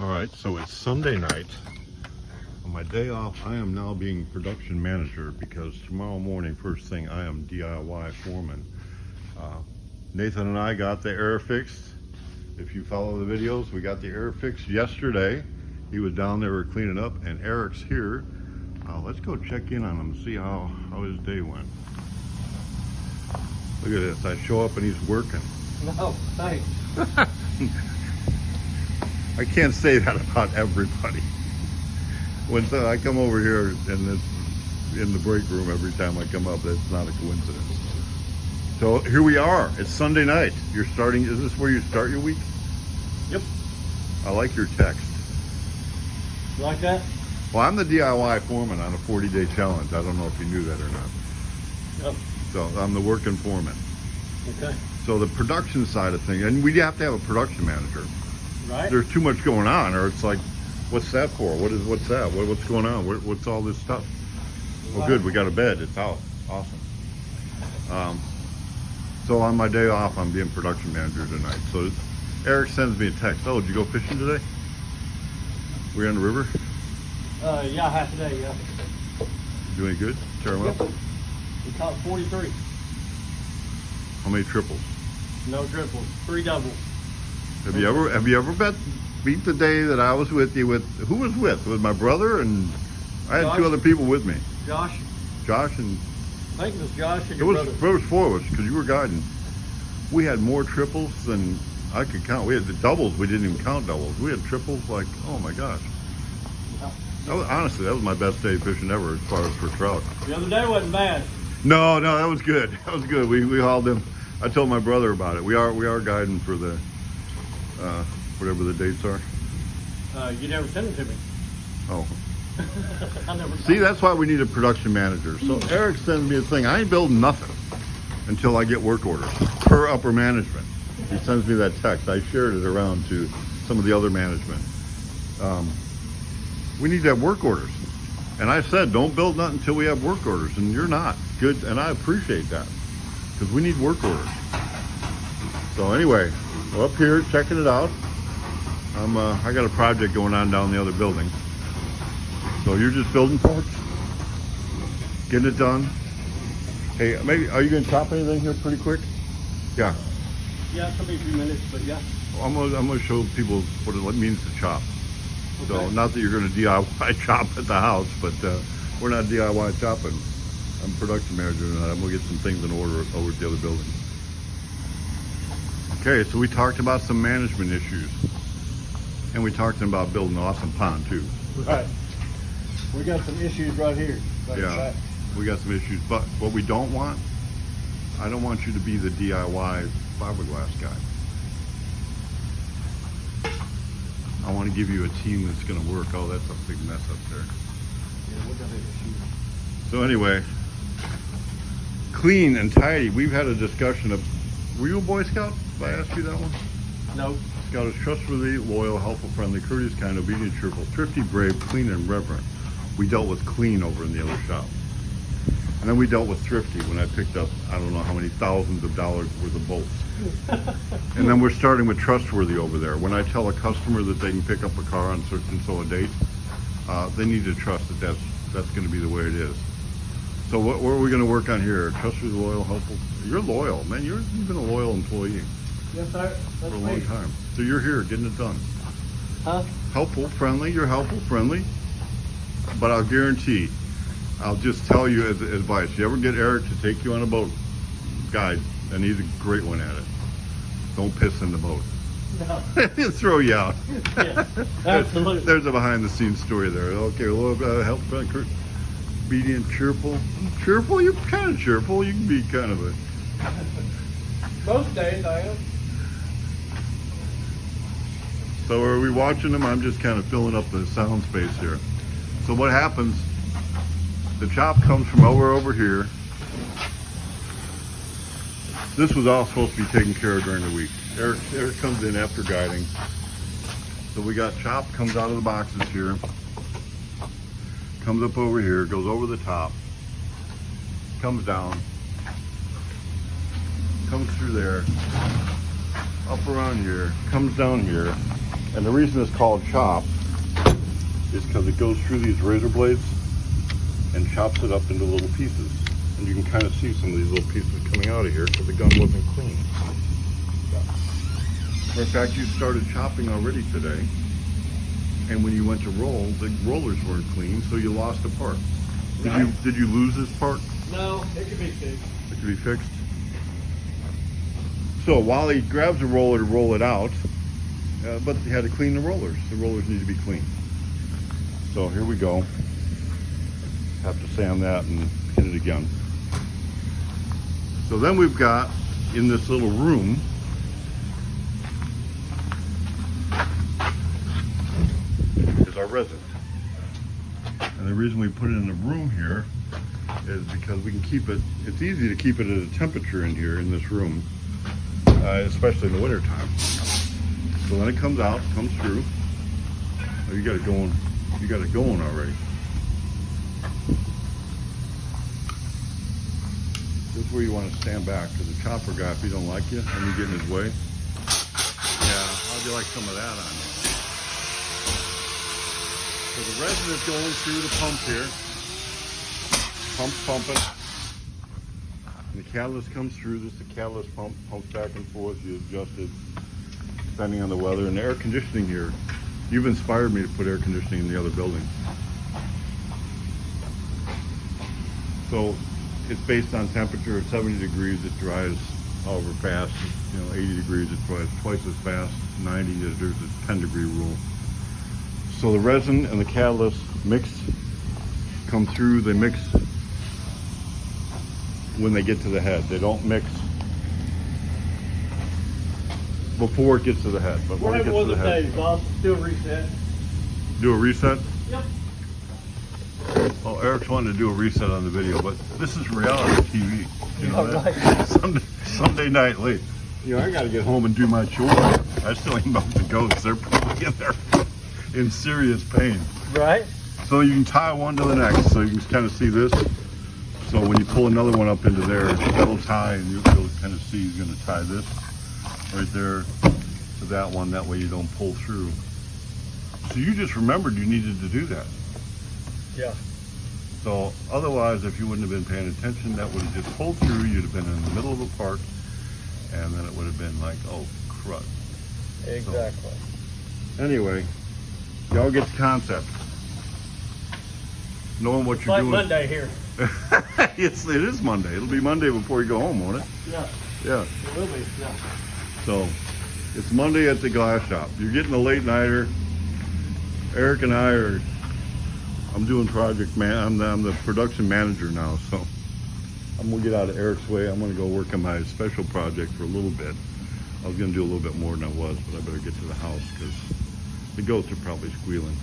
All right, so it's Sunday night. On my day off, I am now being production manager because tomorrow morning, first thing, I am DIY foreman. Nathan and I got the air fixed. If you follow the videos, we got the air fixed yesterday. He was down there cleaning up, and Eric's here. Let's go check in on him and see how his day went. Look at this, I show up and he's working. No, thanks. I can't say that about everybody. When I come over here and it's in the break room every time I come up, that's not a coincidence. So here we are. It's Sunday night. You're starting. Is this where you start your week? Yep. I like your text. You like that? Well, I'm the DIY foreman on a 40-day challenge. I don't know if you knew that or not. Yep. So I'm the working foreman. Okay. So the production side of things, and we have to have a production manager. Right. There's too much going on, or it's like, what's that for? What's that? What's going on? What's all this stuff? Well, good, we got a bed. It's out. Awesome. So on my day off, I'm being production manager tonight. So Eric sends me a text. Oh, did you go fishing today? Were you on the river? Yeah, half a day, yeah. Doing good? Tear them up? We caught 43. How many triples? No triples, 3 doubles. Have you ever beat the day that I was with you with, who was with? With my brother, and I had Josh. 2 other people with me. Josh, And I think it was Josh and it your was, brother. there was 4 of us because you were guiding. We had more triples than I could count. We had the doubles. We didn't even count doubles. We had triples like, oh my gosh. Honestly, that was my best day fishing ever as far as for trout. The other day wasn't bad. No, that was good. That was good. We hauled them. I told my brother about it. We are guiding for the whatever the dates are. You never sent them to me. Oh. I never See, that's why we need a production manager. So Eric sends me a thing. I ain't building nothing until I get work orders per upper management. He sends me that text. I shared it around to some of the other management. We need to have work orders. And I said, don't build nothing until we have work orders. And you're not. Good. And I appreciate that because we need work orders. So anyway, we're up here checking it out. I got a project going on down the other building. So you're just building parts, getting it done. Hey, maybe are you gonna chop anything here pretty quick? Yeah. Yeah, it's gonna be a few minutes, but yeah. I'm gonna show people what it means to chop. Okay. So not that you're gonna DIY chop at the house, but we're not DIY chopping. I'm production manager tonight. I'm gonna get some things in order over at the other building. Okay, so we talked about some management issues, and we talked about building an awesome pond too. Right. We got some issues right here. Yeah, we got some issues, but what we don't want, I don't want you to be the DIY fiberglass guy. I want to give you a team that's going to work. Oh, that's a big mess up there. Yeah, we got issues. So anyway, clean and tidy. We've had a discussion of, were you a Boy Scout? Did I ask you that one? No. Scout is trustworthy, loyal, helpful, friendly, courteous, kind, obedient, cheerful, thrifty, brave, clean, and reverent. We dealt with clean over in the other shop. And then we dealt with thrifty when I picked up, I don't know how many thousands of dollars worth of bolts. And then we're starting with trustworthy over there. When I tell a customer that they can pick up a car on such and so a date, they need to trust that that's going to be the way it is. So what are we going to work on here? Trustworthy, loyal, helpful. You're loyal, man. You've been a loyal employee. Yes, sir. For a long time. So you're here getting it done. Huh? Helpful, friendly. You're helpful, friendly. But I'll guarantee, I'll just tell you as advice, you ever get Eric to take you on a boat guide, and he's a great one at it, don't piss in the boat. No. He'll throw you out. Yeah, absolutely. There's a behind the scenes story there. Okay, a little bit help, obedient, cheerful. Cheerful? You're kind of cheerful. You can be kind of a... Most days I am. So are we watching them? I'm just kind of filling up the sound space here. So what happens, the chop comes from over here. This was all supposed to be taken care of during the week. Eric comes in after guiding. So we got chop, comes out of the boxes here, comes up over here, goes over the top, comes down, comes through there, up around here, comes down here, And the reason it's called chop is because it goes through these razor blades and chops it up into little pieces. And you can kind of see some of these little pieces coming out of here because the gun wasn't clean. In fact, you started chopping already today. And when you went to roll, the rollers weren't clean, so you lost a part. Did you lose this part? No, it could be fixed. It could be fixed. So while he grabs a roller to roll it out, but he had to clean the rollers. The rollers need to be clean. So here we go. Have to sand that and hit it again. So then we've got, in this little room, is our resin. And the reason we put it in the room here is because we can keep it, it's easy to keep it at a temperature in here in this room, especially in the winter time. So when it comes out, comes through, oh, you got it going already. This is where you want to stand back, because the chopper guy, if he don't like you and you get in his way, yeah, how'd you like some of that on you? So the resin is going through the pump here. Pump's pumping. And the catalyst comes through. This is the catalyst pump, pumps back and forth. You adjust it depending on the weather. And the air conditioning here, you've inspired me to put air conditioning in the other building. So it's based on temperature. At 70 degrees, it dries however fast. 80 degrees, it dries twice as fast. 90, there's a 10-degree rule. So the resin and the catalyst mix, come through, they mix when they get to the head. They don't mix before it gets to the head, but when it gets to the head. Bob, still reset. Do a reset? Yep. Well, Eric's wanting to do a reset on the video, but this is reality TV. You know that? Sunday night late. I gotta get home and do my chores. I still ain't about to go because they're probably in there in serious pain. Right. So you can tie one to the next, so you can kind of see this. So when you pull another one up into there, that'll tie, and you'll kind of see he's going to tie this right there to that one. That way you don't pull through. So you just remembered you needed to do that. Yeah. So otherwise, if you wouldn't have been paying attention, that would have just pulled through. You'd have been in the middle of the part, and then it would have been like, oh, crud. Exactly. So, anyway, y'all get the concept. Knowing what you're doing. Monday here. It is Monday. It'll be Monday before you go home, won't it? Yeah. Yeah. It will be. Yeah. So it's Monday at the glass shop. You're getting a late nighter. Eric and I are. I'm doing project man. I'm the production manager now, so I'm gonna get out of Eric's way. I'm gonna go work on my special project for a little bit. I was gonna do a little bit more than I was, but I better get to the house because the goats are probably squealing.